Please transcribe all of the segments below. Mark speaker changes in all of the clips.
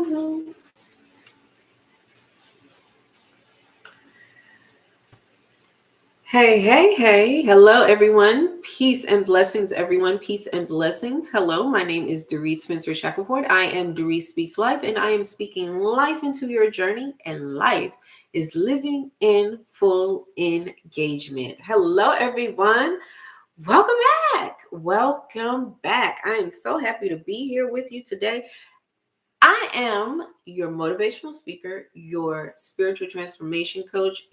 Speaker 1: Hello. Hey, hey, hey. Hello, everyone. Peace and blessings, everyone. Peace and blessings. Hello, my name is Doris Spencer Shackelford. I am Doris Speaks Life, and I am speaking life into your journey, and life is living in full engagement. Hello, everyone. Welcome back. Welcome back. I am so happy to be here with you today. I am your motivational speaker, your spiritual transformation coach,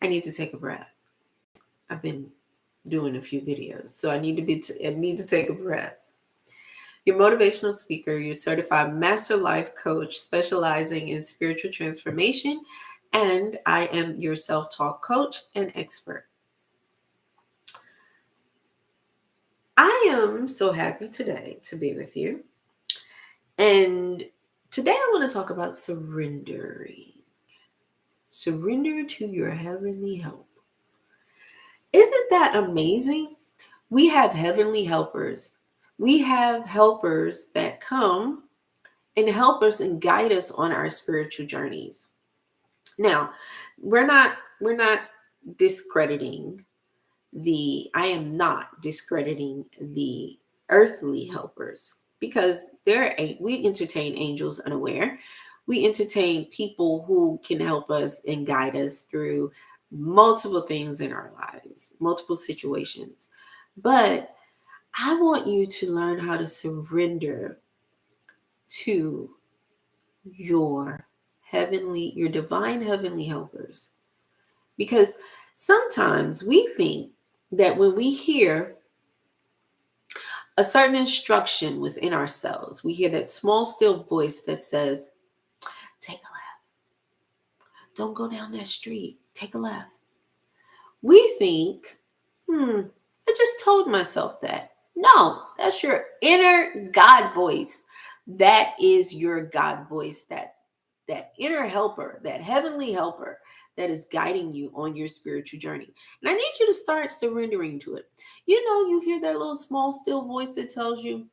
Speaker 1: I need to take a breath. I've been doing a few videos, so I need to take a breath. Your motivational speaker, your certified master life coach specializing in spiritual transformation, and I am your self-talk coach and expert. I am so happy today to be with you. And today I want to talk about surrendering. Surrender to your heavenly help. Isn't that amazing? We have heavenly helpers. We have helpers that come and help us and guide us on our spiritual journeys. Now, we're not discrediting I am not discrediting the earthly helpers because we entertain angels unaware. We entertain people who can help us and guide us through multiple things in our lives, multiple situations. But I want you to learn how to surrender to your divine heavenly helpers. Because sometimes we think that when we hear a certain instruction within ourselves, we hear that small, still voice that says, take a left. Don't go down that street. Take a left. We think, I just told myself that. No, that's your inner God voice. That is your God voice, that inner helper, that heavenly helper that is guiding you on your spiritual journey. And I need you to start surrendering to it. You hear that little small still voice that tells you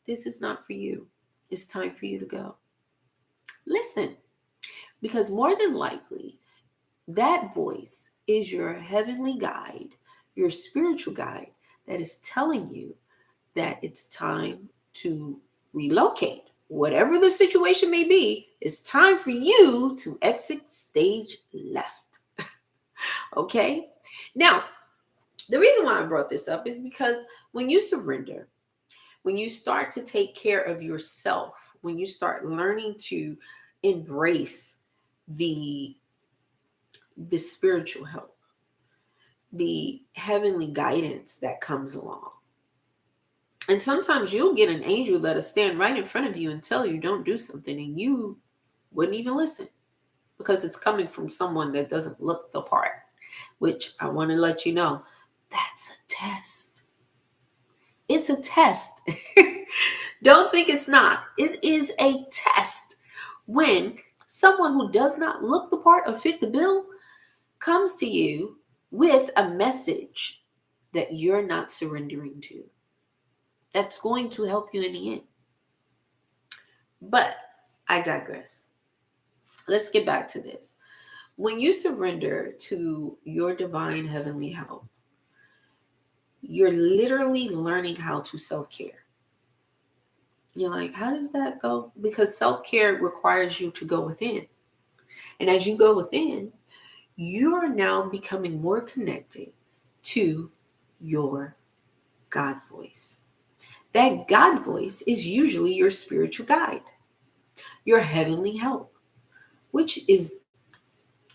Speaker 1: this is not for you. It's time for you to go. Listen, because more than likely, that voice is your heavenly guide, your spiritual guide that is telling you that it's time to relocate. Whatever the situation may be, it's time for you to exit stage left. Okay? Now, the reason why I brought this up is because when you surrender, when you start to take care of yourself, when you start learning to embrace the spiritual help, the heavenly guidance that comes along. And sometimes you'll get an angel that'll stand right in front of you and tell you don't do something, and you wouldn't even listen because it's coming from someone that doesn't look the part, which I want to let you know, that's a test. It's a test. Don't think it's not. It is a test when someone who does not look the part or fit the bill comes to you with a message that you're not surrendering to. That's going to help you in the end. But I digress. Let's get back to this. When you surrender to your divine heavenly help, you're literally learning how to self-care. You're like, how does that go? Because self-care requires you to go within. And as you go within, you're now becoming more connected to your God voice. That God voice is usually your spiritual guide, your heavenly help, which is,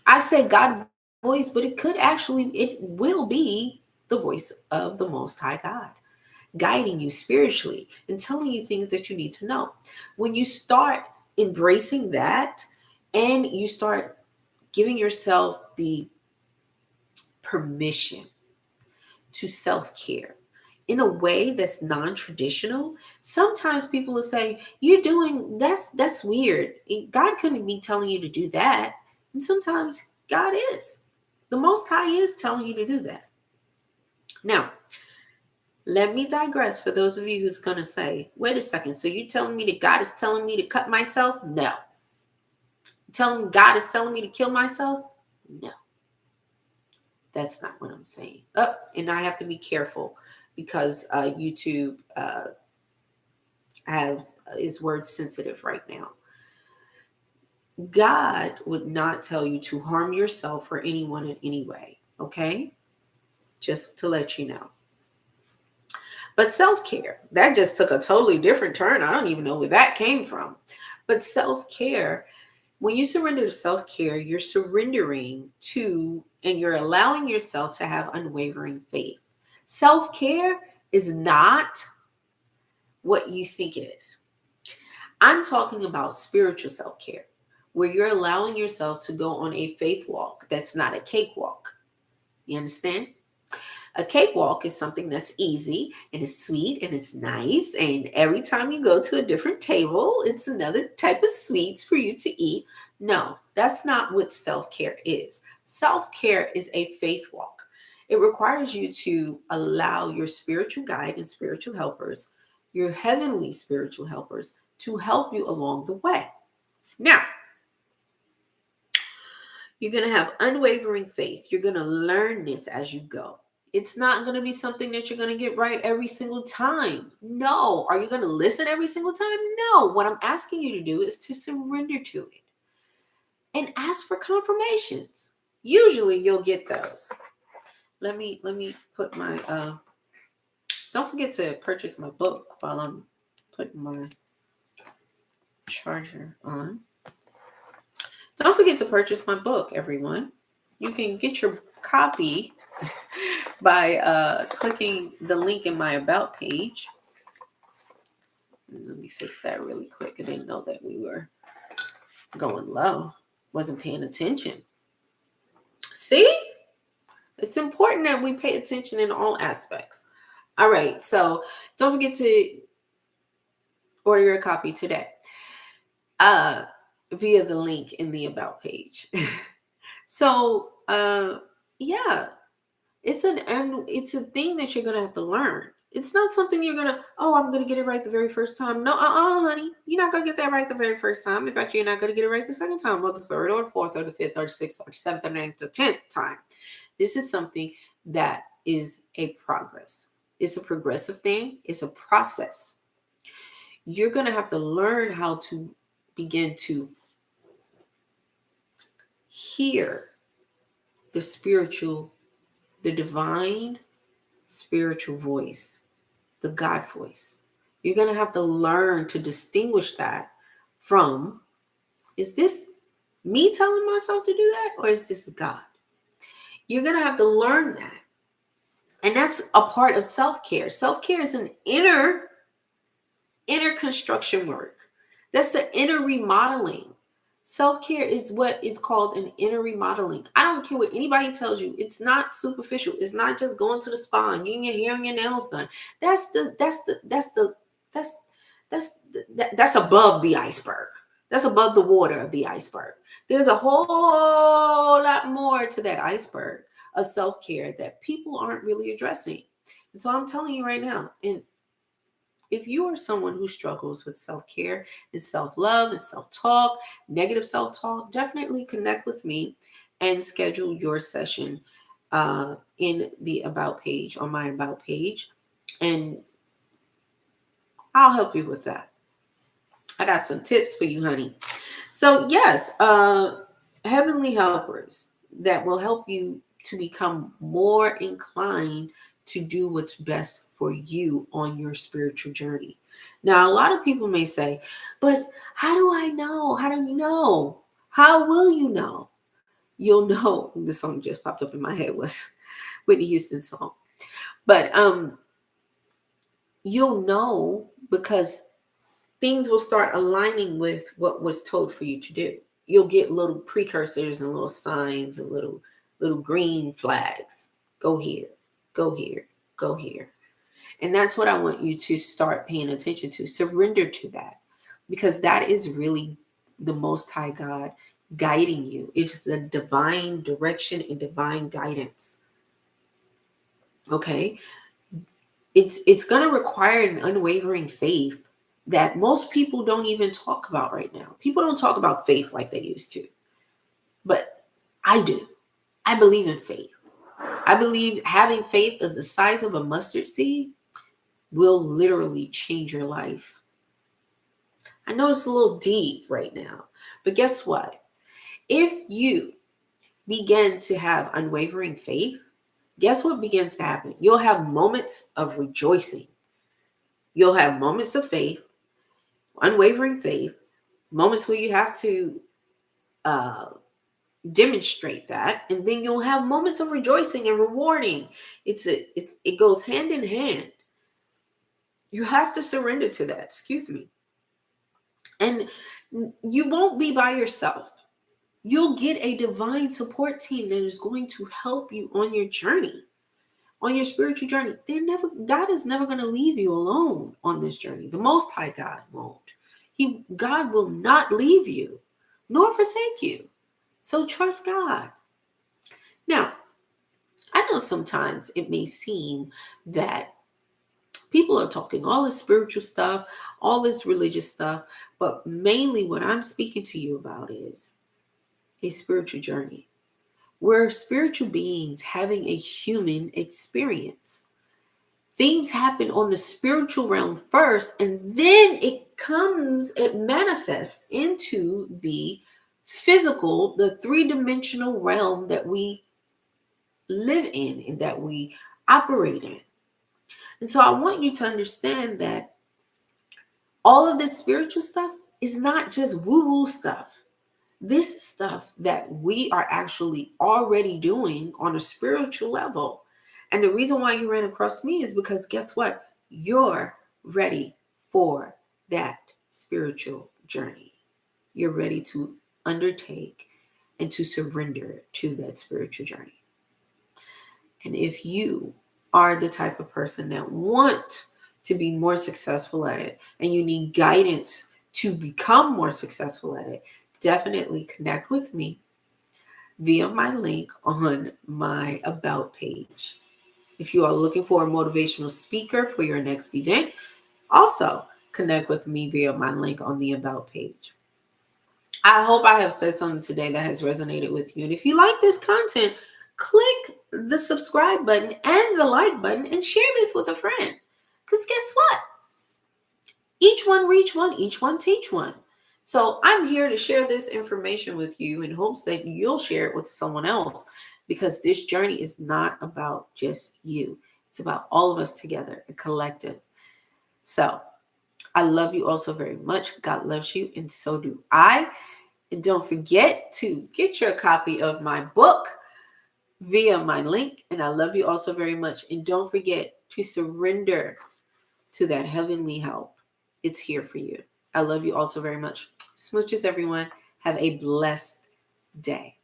Speaker 1: I say God voice, but it will be the voice of the Most High God, guiding you spiritually and telling you things that you need to know. When you start embracing that and you start giving yourself the permission to self-care in a way that's non-traditional, sometimes people will say, you're doing that's weird. God couldn't be telling you to do that. And sometimes God is. The Most High is telling you to do that. Now, Let me digress for those of you who's going to say, wait a second, so you telling me that God is telling me to cut myself? No. Telling me God is telling me to kill myself? No. That's not what I'm saying. And I have to be careful because YouTube is word sensitive right now. God would not tell you to harm yourself or anyone in any way. Okay? Just to let you know. But self-care, that just took a totally different turn. I don't even know where that came from. But self-care, when you surrender to self-care, you're surrendering to and you're allowing yourself to have unwavering faith. Self-care is not what you think it is. I'm talking about spiritual self-care, where you're allowing yourself to go on a faith walk that's not a cakewalk. You understand? A cakewalk is something that's easy and it's sweet and it's nice. And every time you go to a different table, it's another type of sweets for you to eat. No, that's not what self-care is. Self-care is a faith walk. It requires you to allow your spiritual guide and spiritual helpers, your heavenly spiritual helpers, to help you along the way. Now, you're going to have unwavering faith. You're going to learn this as you go. It's not going to be something that you're going to get right every single time. No. Are you going to listen every single time? No. What I'm asking you to do is to surrender to it and ask for confirmations. Usually you'll get those. Let me put my don't forget to purchase my book while I'm putting my charger on. Don't forget to purchase my book, everyone. You can get your copy by clicking the link in my about page. Let me fix that really quick. I didn't know that we were going low. Wasn't paying attention. See? It's important that we pay attention in all aspects. All right. So don't forget to order your copy today via the link in the about page. So, yeah. It's a thing that you're going to have to learn. It's not something you're going to, I'm going to get it right the very first time. No, honey. You're not going to get that right the very first time. In fact, you're not going to get it right the second time or the third or the fourth or the fifth or the sixth or the seventh or ninth or 10th time. This is something that is a progress. It's a progressive thing. It's a process. You're going to have to learn how to begin to hear the divine spiritual voice, the God voice. You're going to have to learn to distinguish that from, is this me telling myself to do that or is this God? You're going to have to learn that. And that's a part of self-care. Self-care is an inner construction work. That's the inner remodeling. Self-care is what is called an inner remodeling. I don't care what anybody tells you. It's not superficial. It's not just going to the spa and getting your hair and your nails done. That's above the iceberg. That's above the water of the iceberg. There's a whole lot more to that iceberg of self-care that people aren't really addressing. And so I'm telling you right now, and if you are someone who struggles with self-care and self-love and self-talk, negative self-talk, definitely connect with me and schedule your session in the about page, on my about page. And I'll help you with that. I got some tips for you, honey. So yes, heavenly helpers that will help you to become more inclined to do what's best for you on your spiritual journey. Now, a lot of people may say, but how do I know? How do you know? How will you know? You'll know. The song just popped up in my head was Whitney Houston's song. But you'll know because things will start aligning with what was told for you to do. You'll get little precursors and little signs and little green flags. Go here, go here, go here. And that's what I want you to start paying attention to. Surrender to that, because that is really the Most High God guiding you. It's a divine direction and divine guidance. Okay? it's going to require an unwavering faith that most people don't even talk about right now. People don't talk about faith like they used to, but I do. I believe in faith. I believe having faith of the size of a mustard seed will literally change your life. I know it's a little deep right now, but guess what? If you begin to have unwavering faith, guess what begins to happen? You'll have moments of rejoicing. You'll have moments of faith, unwavering faith, moments where you have to uh, demonstrate that, and then you'll have moments of rejoicing and rewarding. It goes hand in hand. You have to surrender to that. Excuse me. And you won't be by yourself. You'll get a divine support team that is going to help you on your journey, on your spiritual journey. God is never going to leave you alone on this journey. The Most High God won't. God will not leave you nor forsake you. So trust God. Now, I know sometimes it may seem that people are talking all this spiritual stuff, all this religious stuff, but mainly what I'm speaking to you about is a spiritual journey. We're spiritual beings having a human experience. Things happen on the spiritual realm first, and then it manifests into the physical, the three-dimensional realm that we live in and that we operate in. And so I want you to understand that all of this spiritual stuff is not just woo-woo stuff. This is stuff that we are actually already doing on a spiritual level. And the reason why you ran across me is because guess what? You're ready for that spiritual journey. You're ready to undertake and to surrender to that spiritual journey. And if you are the type of person that want to be more successful at it and you need guidance to become more successful at it, definitely connect with me via my link on my About page. If you are looking for a motivational speaker for your next event, also connect with me via my link on the About page. I hope I have said something today that has resonated with you. And if you like this content, click the subscribe button and the like button and share this with a friend. Because guess what? Each one reach one, each one teach one. So I'm here to share this information with you in hopes that you'll share it with someone else, because this journey is not about just you. It's about all of us together, a collective. So I love you all so very much. God loves you, and so do I. And don't forget to get your copy of my book via my link. And I love you all so very much. And don't forget to surrender to that heavenly help. It's here for you. I love you all so very much. Smooches, everyone. Have a blessed day.